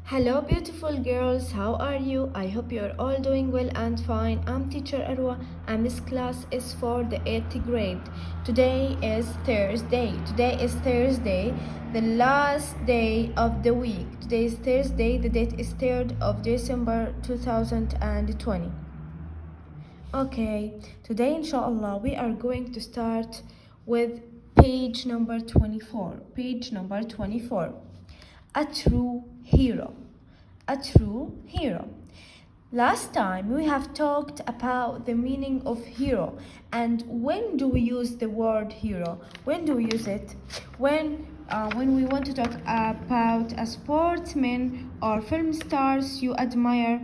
Hello beautiful girls, how are you? I hope you're all doing well and fine. I'm teacher Arwa and this class is for the 8th grade. Today is Thursday, the last day of the week. Today is Thursday, the date is 3rd of December 2020. Okay, today inshallah we are going to start with page number 24. Page number 24. A true hero. A true hero. Last time we have talked about the meaning of hero and when do we use the word hero? When do we use it? When we want to talk about a sportsman or film stars you admire,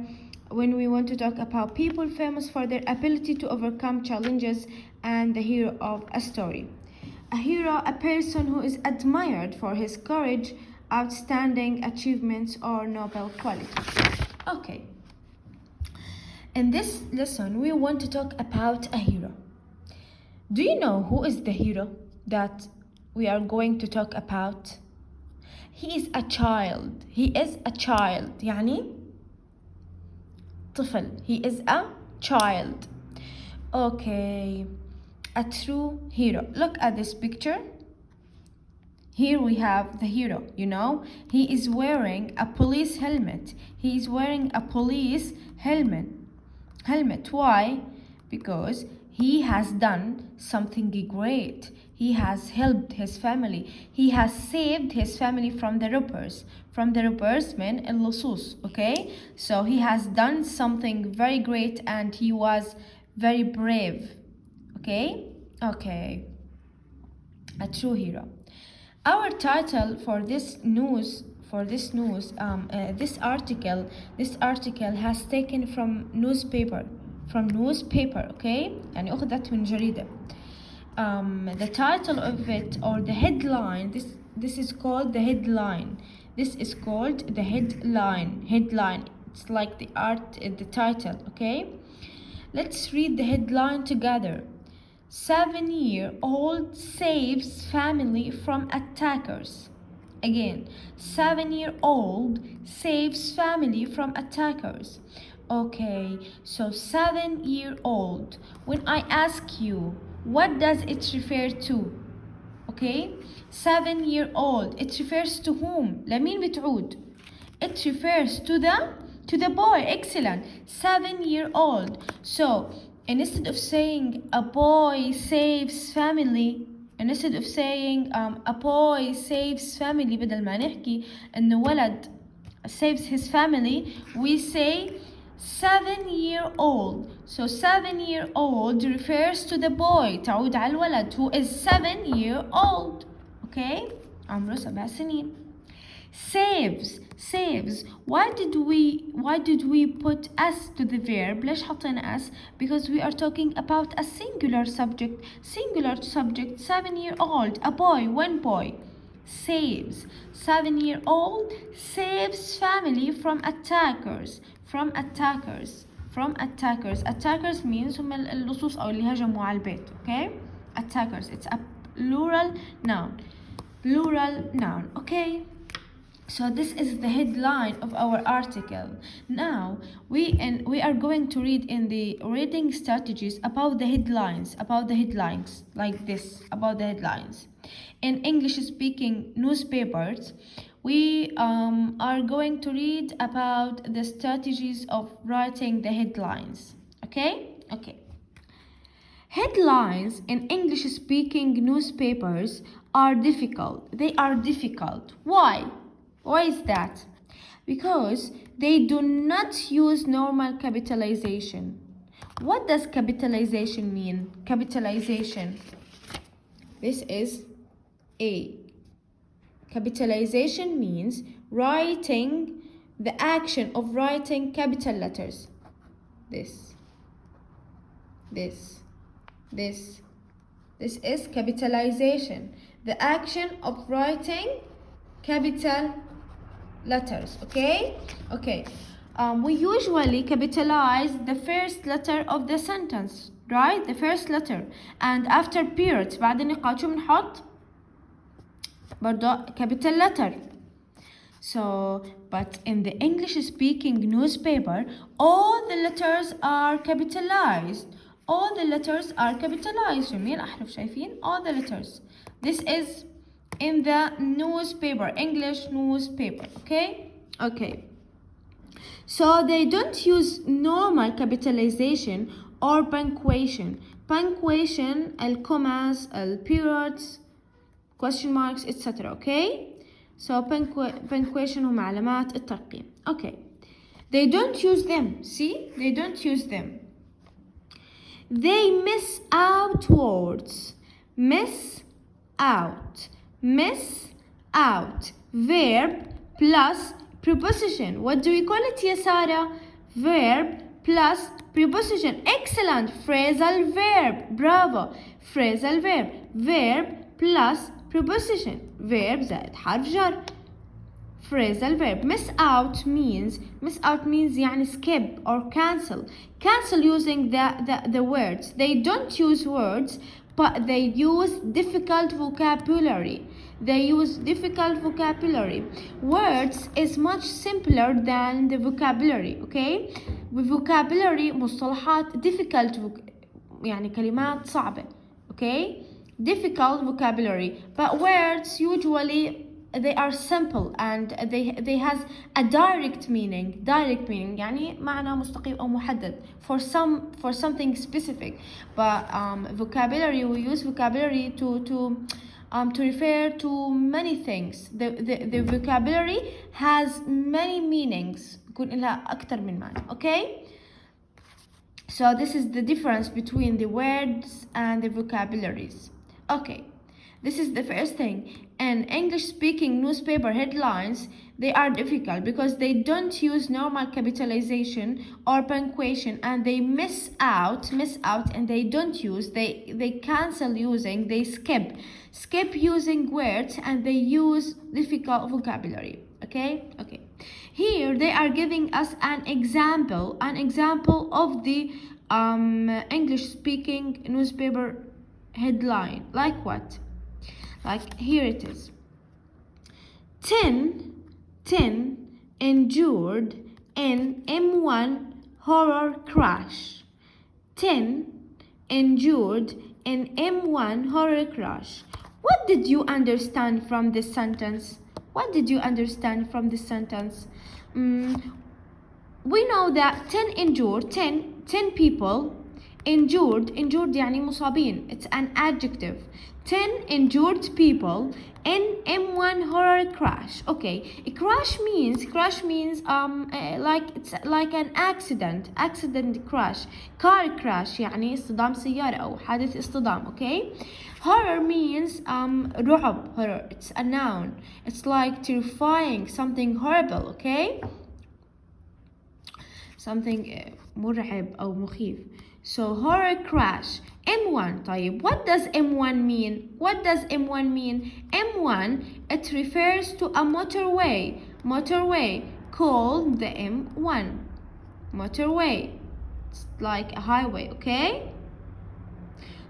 when we want to talk about people famous for their ability to overcome challenges and the hero of a story. A hero, a person who is admired for his courage, outstanding achievements, or noble qualities. Okay. In this lesson, we want to talk about a hero. Do you know who is the hero that we are going to talk about? He is a child. He is a child. يعني طفل. He is a child. Okay. A true hero. Look at this picture. Here we have the hero, he is wearing a police helmet. He is wearing a police helmet. Why? Because he has done something great. He has helped his family. He has saved his family from the robbers. Men اللصوص. Okay? So he has done something very great and he was very brave. Okay? Okay. A true hero. Our title for this article has taken from newspaper, okay? يعني أخذت من جريدة. The title of it or the headline, this is called the headline. This is called the headline. It's like the title, okay? Let's read the headline together. 7-year-old saves family from attackers. Again, 7-year-old saves family from attackers. Okay, so 7-year-old. When I ask you, what does it refer to? Okay, 7-year-old. It refers to whom? لمين بتعود? It refers to the boy. Excellent. 7-year-old. So instead of saying a boy saves family, بدل ما نحكي إنه ولد saves his family, we say 7-year-old. So 7-year-old refers to the boy. تعود على الولد who is 7-year-old. Okay? عمره 7 سنين. Saves. Why did we put s to the verb? ليش حطينا s? Because we are talking about a singular subject. 7-year-old, a boy, one boy. Saves. 7-year-old saves family from attackers. Attackers means هم اللصوص أو اللي هجموا على البيت. Okay? Attackers. It's a plural noun. Okay? So this is the headline of our article. Now we are going to read in the reading strategies about the headlines like this, about the headlines. In English speaking newspapers, we are going to read about the strategies of writing the headlines. Okay? Headlines in English speaking newspapers are difficult. They are difficult. Why? Why is that? Because they do not use normal capitalization. What does capitalization mean? Capitalization. This is A. Capitalization means writing, the action of writing capital letters. This is capitalization. The action of writing capital letters. Okay. We usually capitalize the first letter of the sentence, right? The first letter, and after periods بعد النقاط شو بنحط؟ برضو capital letter. So, but in the English-speaking newspaper, all the letters are capitalized. All the letters are capitalized. جميع الأحرف شايفين? All the letters. This is in the newspaper, English newspaper. Okay? Okay. So they don't use normal capitalization or punctuation. Punctuation, الكوماس, periods, question marks, etc. Okay? So punctuation هم علامات الترقيم. Okay. They don't use them. See? They don't use them. They miss out words. Miss out. Miss out. Verb plus preposition. What do we call it, يا سارة? Verb plus preposition. Excellent. Phrasal verb. Bravo. Phrasal verb. Verb plus preposition. Verb زائد حرف جر. Phrasal verb. Miss out means يعني skip or cancel. Cancel using the words. They don't use words, but they use difficult vocabulary. They use difficult vocabulary. Words is much simpler than the vocabulary. Okay? vocabulary مصطلحات difficult يعني كلمات صعبة. Okay? Difficult vocabulary, but words usually they are simple and they has a direct meaning يعني معنى مستقيم أو محدد for something specific. But vocabulary, we use vocabulary to refer to many things. The vocabulary has many meanings. يكون لها أكتر من معنى. Okay? So this is the difference between the words and the vocabularies. Okay, this is the first thing. And English-speaking newspaper headlines, they are difficult because they don't use normal capitalization or punctuation, and they miss out, and they don't use, they cancel using, they skip using words, and they use difficult vocabulary. Okay. Here they are giving us an example of the English-speaking newspaper headline. Like what? Like here it is. 10 injured in M1 horror crash. 10 injured in M1 horror crash. What did you understand from this sentence? We know that 10 injured, 10 people, injured يعني مصابين. It's an adjective. 10 injured people in M1 horror crash. Okay, a crash means like it's like an accident crash, car crash يعني اصطدام سيارة أو حادث اصطدام. Okay, horror means رعب. Horror, it's a noun. It's like terrifying, something horrible. Okay, something مرعب أو مخيف. So horror crash. M1. طيب, what does M1 mean? M1, it refers to a motorway called the M1. Motorway. It's like a highway, okay?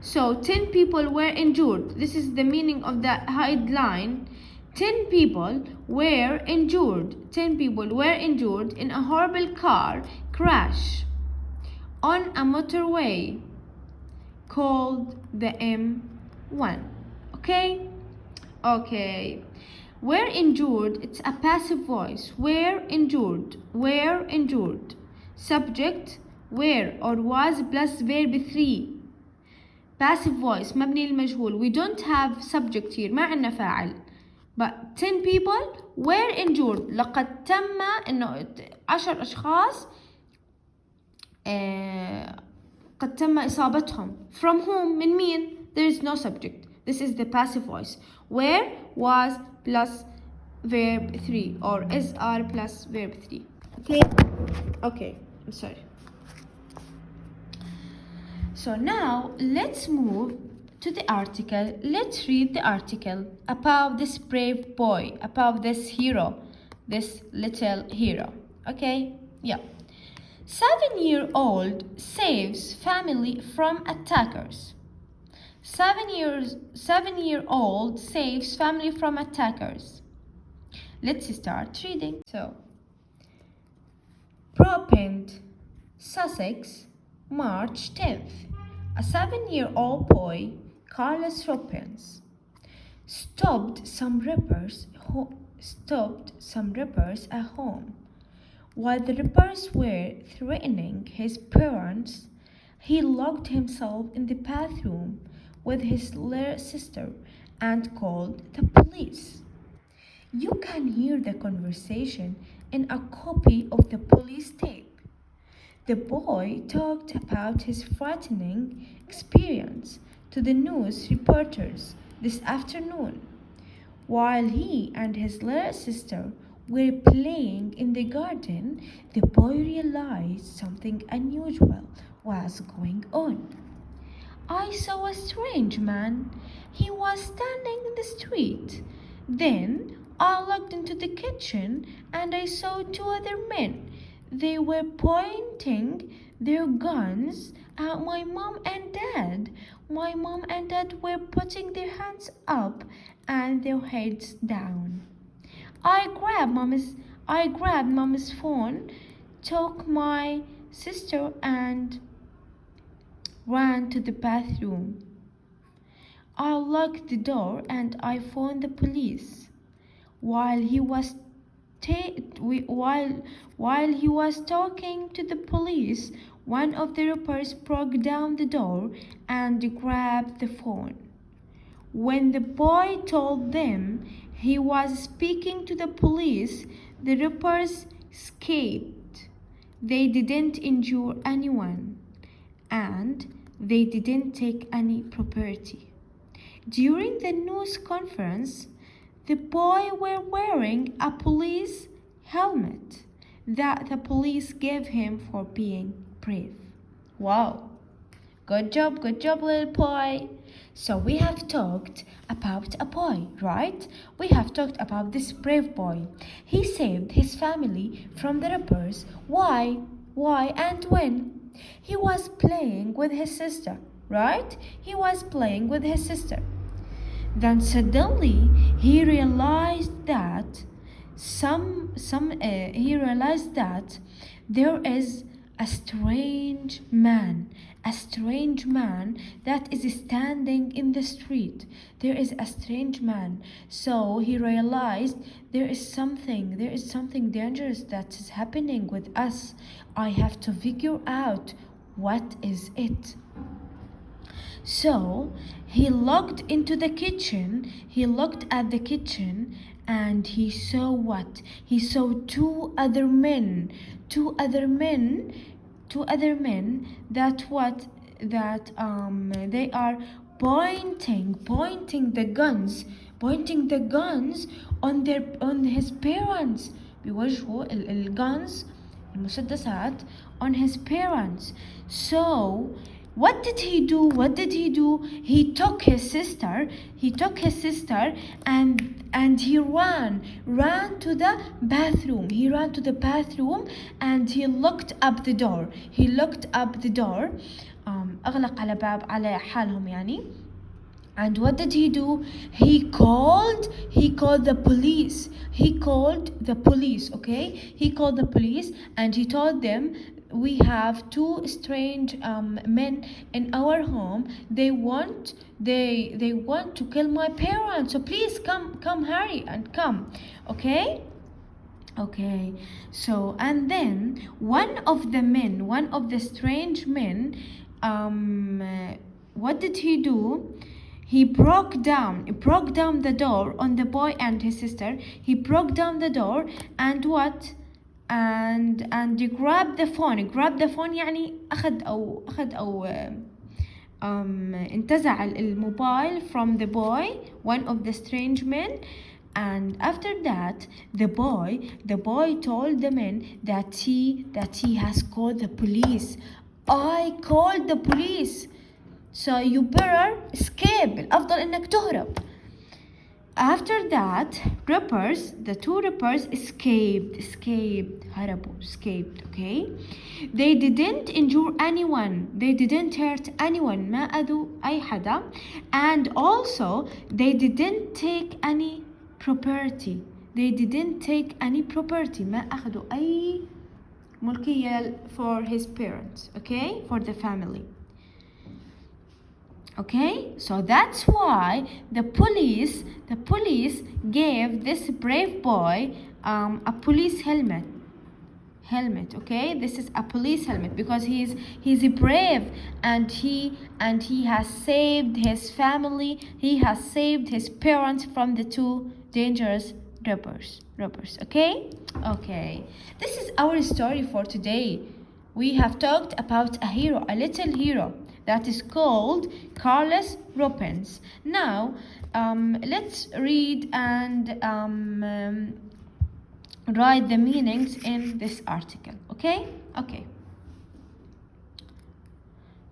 So 10 people were injured. This is the meaning of the headline. 10 people were injured. 10 people were injured in a horrible car crash on a motorway called the M1. Okay. Were injured, it's a passive voice. Were injured. Subject were or was plus verb 3. Passive voice مبني للمجهول. We don't have subject here. ما عندنا فاعل. But 10 people were injured. لقد تم إنه 10 أشخاص قد تم إصابتهم. From whom? من مين? There is no subject. This is the passive voice. Where, was plus verb 3 or SR plus verb 3. Okay, I'm sorry. So now let's move to the article. Let's read the article about this brave boy, about this hero, this little hero. Okay, yeah. 7-year-old saves family from attackers. 7-year-old saves family from attackers. Let's start reading. So, Propend, Sussex, March 10th. A 7-year-old boy, Carlos Ropens, stopped some rippers at home. While the rippers were threatening his parents, he locked himself in the bathroom with his little sister and called the police. You can hear the conversation in a copy of the police tape. The boy talked about his frightening experience to the news reporters this afternoon. While he and his little sister were playing in the garden, the boy realized something unusual was going on. I saw a strange man. He was standing in the street. Then I looked into the kitchen and I saw two other men. They were pointing their guns at my mom and dad. My mom and dad were putting their hands up and their heads down. I grabbed mom's phone, took my sister and ran to the bathroom. I locked the door and I phoned the police. While he was talking to the police, one of the robbers broke down the door and grabbed the phone. When the boy told them he was speaking to the police, the robbers escaped. They didn't injure anyone, and they didn't take any property. During the news conference, the boy were wearing a police helmet that the police gave him for being brave. Wow! Good job, little boy. So we have talked about a boy, right? We have talked about this brave boy. He saved his family from the robbers. Why? And when? He was playing with his sister, right? He was playing with his sister. Then suddenly he realized that there is a strange man that is standing in the street. There is a strange man. So he realized there is something dangerous that is happening with us. I have to figure out what is it. So he looked into the kitchen. He looked at the kitchen and he saw what? He saw two other men that they are pointing the guns on his parents. بيوجهوا الguns المسدسات on his parents. So what did he do? He took his sister and he ran to the bathroom. And he locked up the door. أغلق على حالهم يعني. And what did he do? He called the police. Okay? He called the police and he told them, we have two strange men in our home. They want to kill my parents. So please come, hurry and come. Okay. So and then one of the strange men, what did he do? He broke down the door on the boy and his sister. He broke down the door and what? And he grabbed the phone. يعني انتزع الموبايل from the boy, one of the strange men. And after that, the boy told the men that he has called the police. I called the police. So you better escape. الأفضل إنك تهرب. After that, the two rappers escaped. Okay? They didn't injure anyone. They didn't hurt anyone. ما أذوا أي حدا. And also, they didn't take any property. They didn't take any property. ما أخذوا أي ملكية for his parents. Okay, for the family. Okay, so that's why the police gave this brave boy a police helmet. Okay, this is a police helmet because he's brave, and he has saved his family. He has saved his parents from the two dangerous robbers. Okay, this is our story for today. We have talked about a hero, a little hero that is called Carlos Robbins. Now let's read and write the meanings in this article. Okay.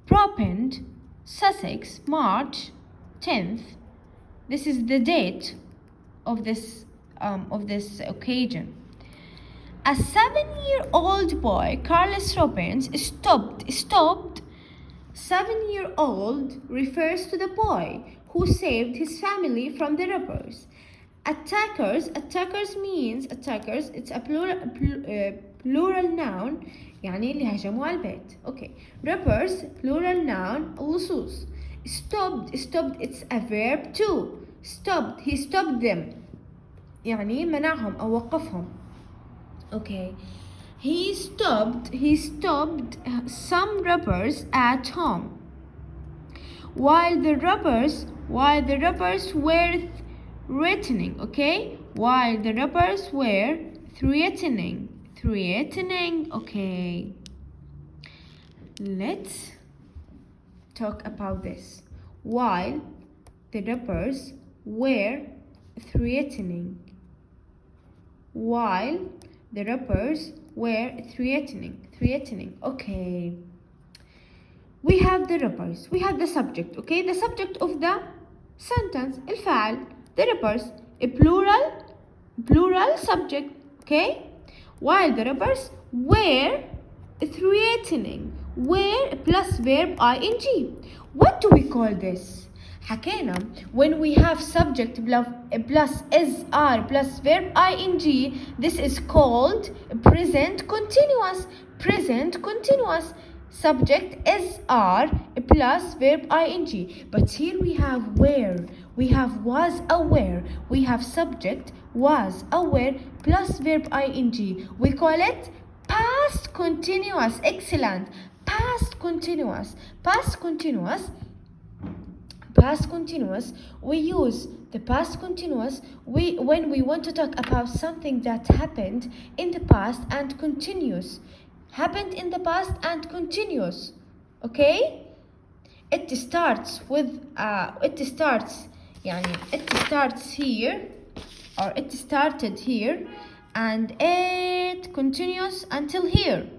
Propend, Sussex, March 10th. This is the date of this occasion. A 7-year-old boy, Carlos Robbins, stopped. 7-year-old refers to the boy who saved his family from the robbers. Attackers means attackers. It's a plural noun, يعني اللي هجموا على البيت. Okay. Robbers plural noun اللصوص. Stopped it's a verb too. Stopped, he stopped them, يعني منعهم أو وقفهم. Okay. He stopped some robbers at home while the robbers were threatening. Okay, while the robbers were threatening. Okay, let's talk about this. While the robbers were threatening. While the robbers were threatening. Okay, we have the robbers, we have the subject. Okay, the subject of the sentence, الفاعل. The robbers, a plural subject. Okay, while the robbers were threatening, were plus verb ing. What do we call this? حكينا when we have subject plus SR plus verb ing, this is called present continuous. Subject SR plus verb ing. But here we have where, we have was aware, we have subject was aware plus verb ing. We call it past continuous. Excellent. Past continuous. We use the past continuous when we want to talk about something that happened in the past and continuous. Okay, it starts here, or it started here, and it continues until here,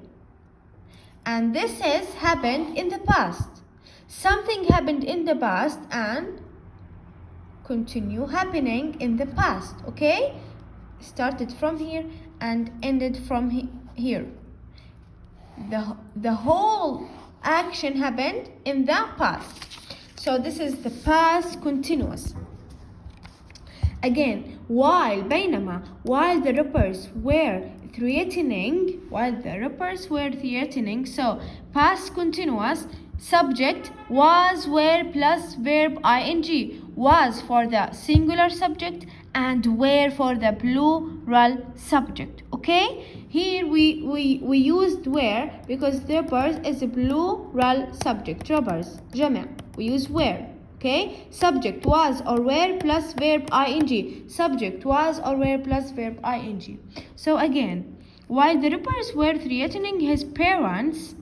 and this is happened in the past. Something happened in the past and continue happening in the past. Okay, started from here and ended from here. The whole action happened in the past, so this is the past continuous. Again, while بينما, while the robbers were threatening, so past continuous. Subject was, were plus verb ing. Was for the singular subject and were for the plural subject. Okay, here we used were because robbers is a plural subject. Robbers جمع, we use were. Okay, subject was or were plus verb ing. Subject was or were plus verb ing. So again, while the robbers were threatening his parents,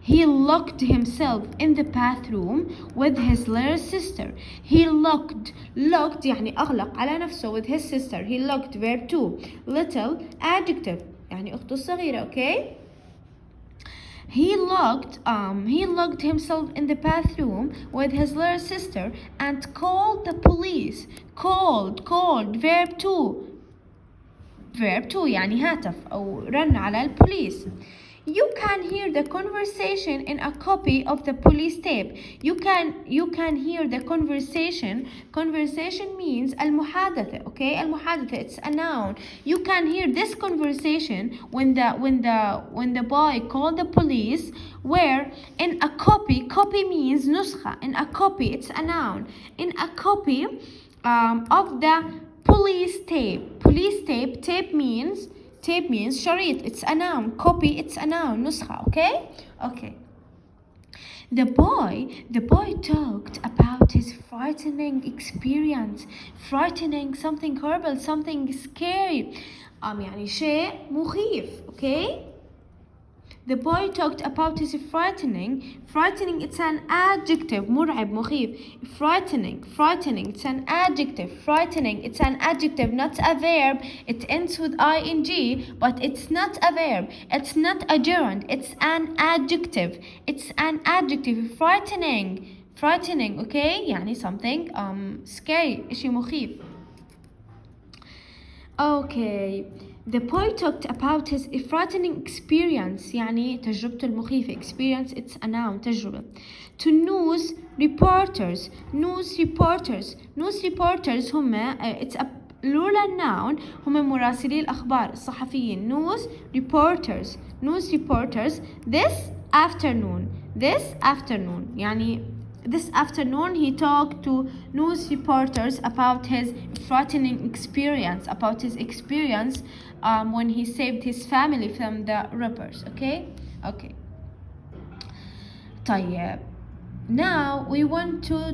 he locked himself in the bathroom with his little sister. He locked يعني أغلق على نفسه with his sister. He locked verb 2. Little adjective يعني أخته الصغيرة. Okay. He locked himself in the bathroom with his little sister and called the police. Called verb 2 يعني هاتف أو رن على البوليس. You can hear the conversation in a copy of the police tape. You can hear the conversation. Conversation means المحادثة. Okay, المحادثة, it's a noun. You can hear this conversation when the boy called the police, where in a copy. Copy means نسخة. In a copy, it's a noun. In a copy of the police tape. Police tape. Tape means شريط. It's a noun. Copy, it's a noun. نسخة. Okay. The boy talked about his frightening experience. Frightening, something horrible, something scary. يعني شيء مخيف. Okay. The boy talked about his frightening. Frightening, it's an adjective. مرعب, مخيف. Frightening, it's an adjective. Frightening, it's an adjective, not a verb. It ends with ing, but it's not a verb. It's not a gerund. It's an adjective. It's an adjective. Frightening, okay? يعني something scary, إشي مخيف. Okay. The boy talked about his frightening experience. يعني تجربته المخيفة. Experience, it's a noun. تجربة. To news reporters. هم it's a plural noun. هم مراسلي الأخبار, الصحفيين. News reporters. This afternoon. يعني this afternoon he talked to news reporters about his frightening experience, when he saved his family from the robbers. Okay. طيب. Now we want to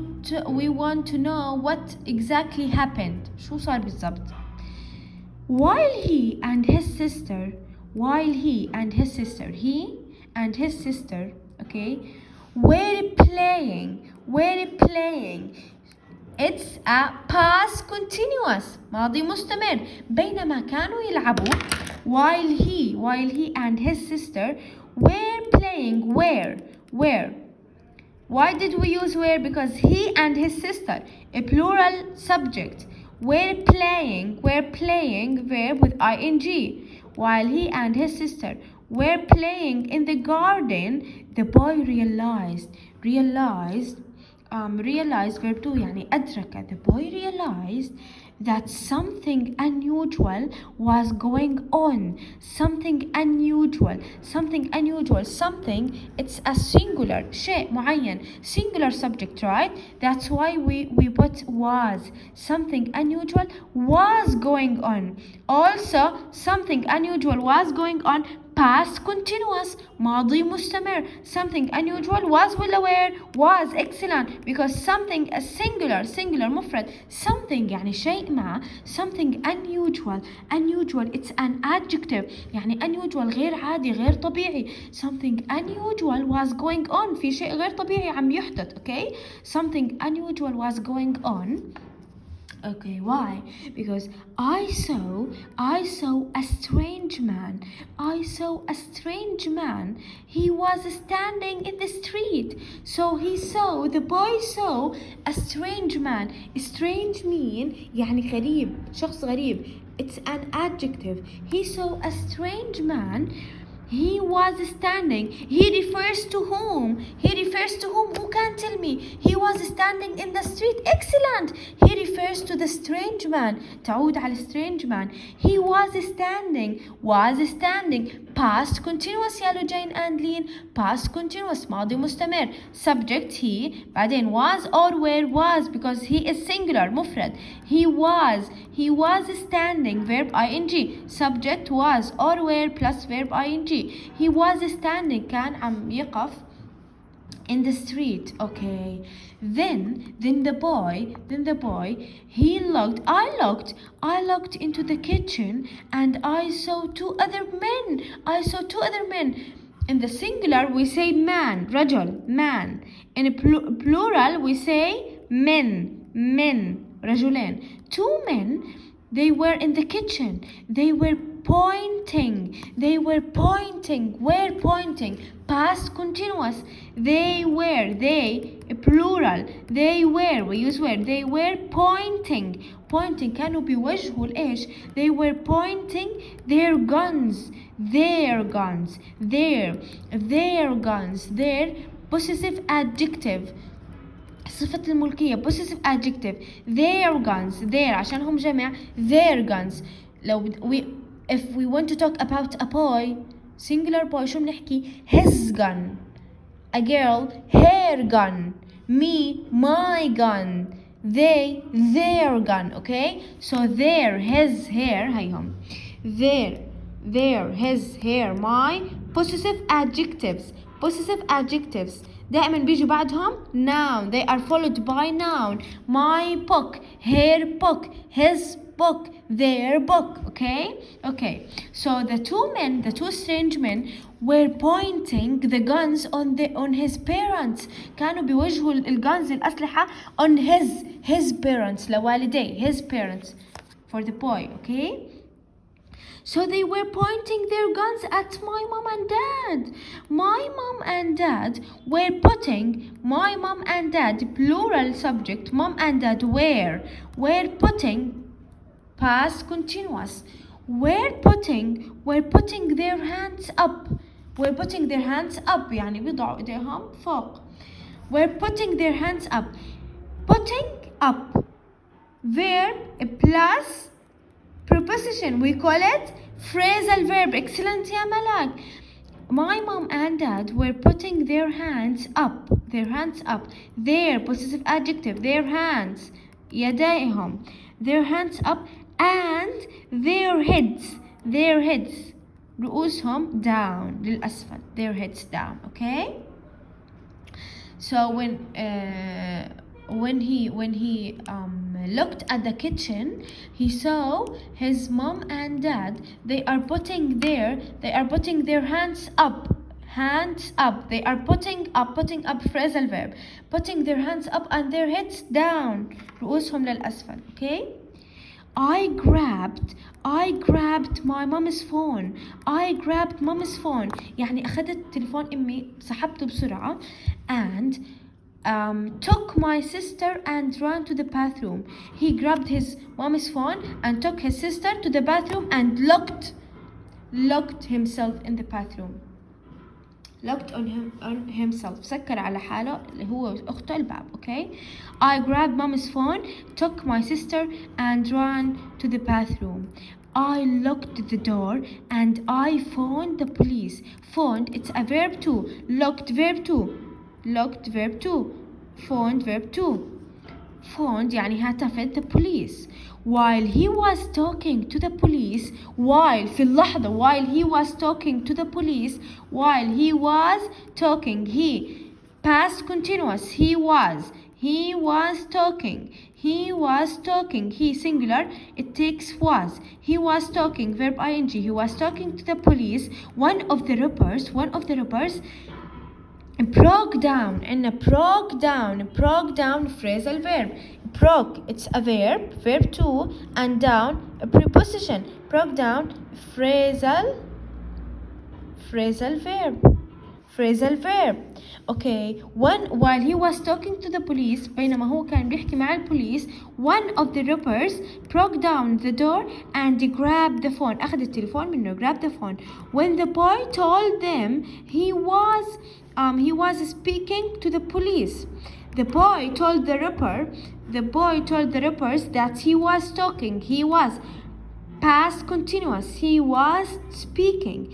know what exactly happened. شو صار بالضبط؟ While he and his sister, okay, were playing. It's a past continuous, ماضي مستمر. بينما كانوا يلعبوا. While he and his sister were playing. Where? Why did we use where? Because he and his sister, a plural subject. Were playing, verb with ing. While he and his sister were playing in the garden, the boy realized verb 2 يعني أدرك. The boy realized that something unusual was going on. Something unusual, it's a singular, شيء معين, singular subject, right? That's why we put was. Something unusual was going on. Also, something unusual was going on, past continuous, ماضي مستمر. Something unusual was ولا where? Was. Excellent. Because something a singular مفرد. Something يعني شيء ما. Something unusual, it's an adjective. يعني unusual غير عادي, غير طبيعي. Something unusual was going on. في شيء غير طبيعي عم يحدث. Okay. Something unusual was going on. Okay, why? Because I saw a strange man. He was standing in the street. So the boy saw a strange man. Strange mean يعني غريب, شخص غريب. It's an adjective. He saw a strange man. He was standing. He refers to whom? Who can tell me? He was standing in the street. Excellent. He refers to the strange man. تعود على strange man. He was standing. Past continuous يا لجين and lean. Past continuous ماضي مستمر. Subject he. بعدين was or where was, because he is singular مفرد. He was standing, verb ing. Subject was or where plus verb ing. He was standing, كان عم يقف in the street. Okay. Then the boy, I looked into the kitchen and I saw two other men. In the singular we say man, رجل, man. In a plural we say men, رجلين. Two men, they were in the kitchen. They were pointing. They were pointing. Were pointing. Past continuous. They were. They plural. They were. We use were. They were pointing. Pointing. كانوا بيوجهوا لإيش؟ They were pointing their guns. Their guns. Their guns. Their possessive adjective. صفة الملكية possessive adjective. Their guns. Their عشان هم جمع. Their guns. لو if we want to talk about a boy, singular boy, شو بنحكي؟ His gun. A girl, her gun. Me, my gun. They, their gun. Okay? So their, his, her, هيهم. Their, his, her, my. Possessive adjectives. Possessive adjectives. دائما بيجي بعدهم noun. They are followed by noun. My book, her book, his book, their book. Okay. So the two strange men were pointing the guns on his parents. كانوا بيوجهوا الجانز الأسلحة on his parents. لوالديه, his parents, for the boy. Okay. So they were pointing their guns at my mom and dad. My mom and dad were putting, my mom and dad, plural subject, mom and dad were putting, past continuous, were putting their hands up. Were putting their hands up يعني بيضعوا إيديهم فوق. Were putting their hands up. Putting up. Verb plus preposition. We call it phrasal verb. Excellent يا ملاك. My mom and dad were putting their hands up. Their possessive adjective. Their hands. يديهم. Their hands up and their heads. رؤوسهم down للأسفل. Their heads down. Okay. So when he looked at the kitchen, he saw his mom and dad. They are putting their hands up. They are putting up phrasal verb. Putting their hands up and their heads down. رؤوسهم للأسفل. Okay. I grabbed my mom's phone. يعني أخذت تلفون أمي سحبته بسرعة and took my sister and ran to the bathroom. He grabbed his mom's phone and took his sister to the bathroom and locked himself in the bathroom. Locked on himself. سكر على حاله اللي هو أخته الباب. Okay. I grabbed mom's phone, took my sister and ran to the bathroom. I locked the door and I phoned the police. Phoned, it's a verb too. Locked, verb too. Phoned, verb too. Phoned يعني هاتفت the police. While he was talking to the police, في اللحظة while he was talking to the police, he past continuous, he was talking, he singular, it takes was. He was talking, verb ing, he was talking to the police. One of the robbers broke down phrasal verb. Broke, it's a verb two, and down a preposition. Broke down phrasal verb. Okay. While he was talking to the police, بينما هو كان بيحكي مع البوليس, one of the robbers broke down the door and grabbed the phone. أخذ التليفون منه, grabbed the phone. When the boy told them he was speaking to the police, the boy told the robbers that he was talking. He was past continuous. He was speaking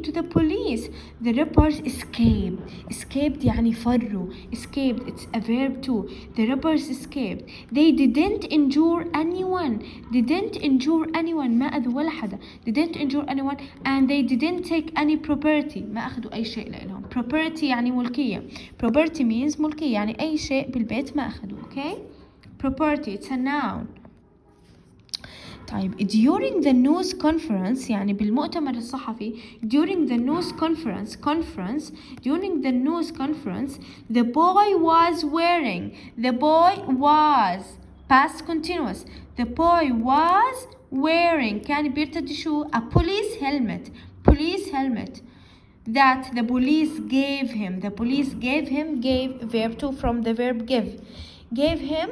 to the police. The robbers escaped يعني فروا. Escaped, it's a verb too. The robbers escaped. They didn't injure anyone. ما أذوا ولا حدا. Didn't injure anyone and they didn't take any property. ما أخذوا أي شيء لهم. Property يعني ملكية. Property means ملكية يعني أي شيء بالبيت ما أخذوا. Okay. Property, it's a noun. طيب during the news conference يعني بالمؤتمر الصحفي during the news conference the boy was past continuous. The boy wearing كان بيرتدي شو a police helmet that the police gave him. The police gave him, gave verb 2 from the verb give. Gave him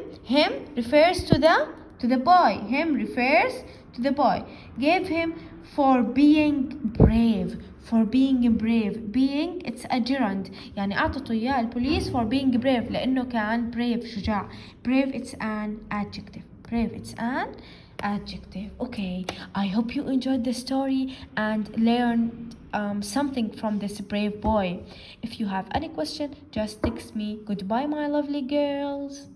refers to the boy. Him refers to the boy. Gave him for being brave. For being brave. Being it's a gerund. يعني أعطته إياه البوليس for being brave لأنه كان brave شجاع. Brave it's an adjective. Brave it's an adjective. Okay, I hope you enjoyed the story and learned something from this brave boy. If you have any question, just text me. Goodbye, my lovely girls.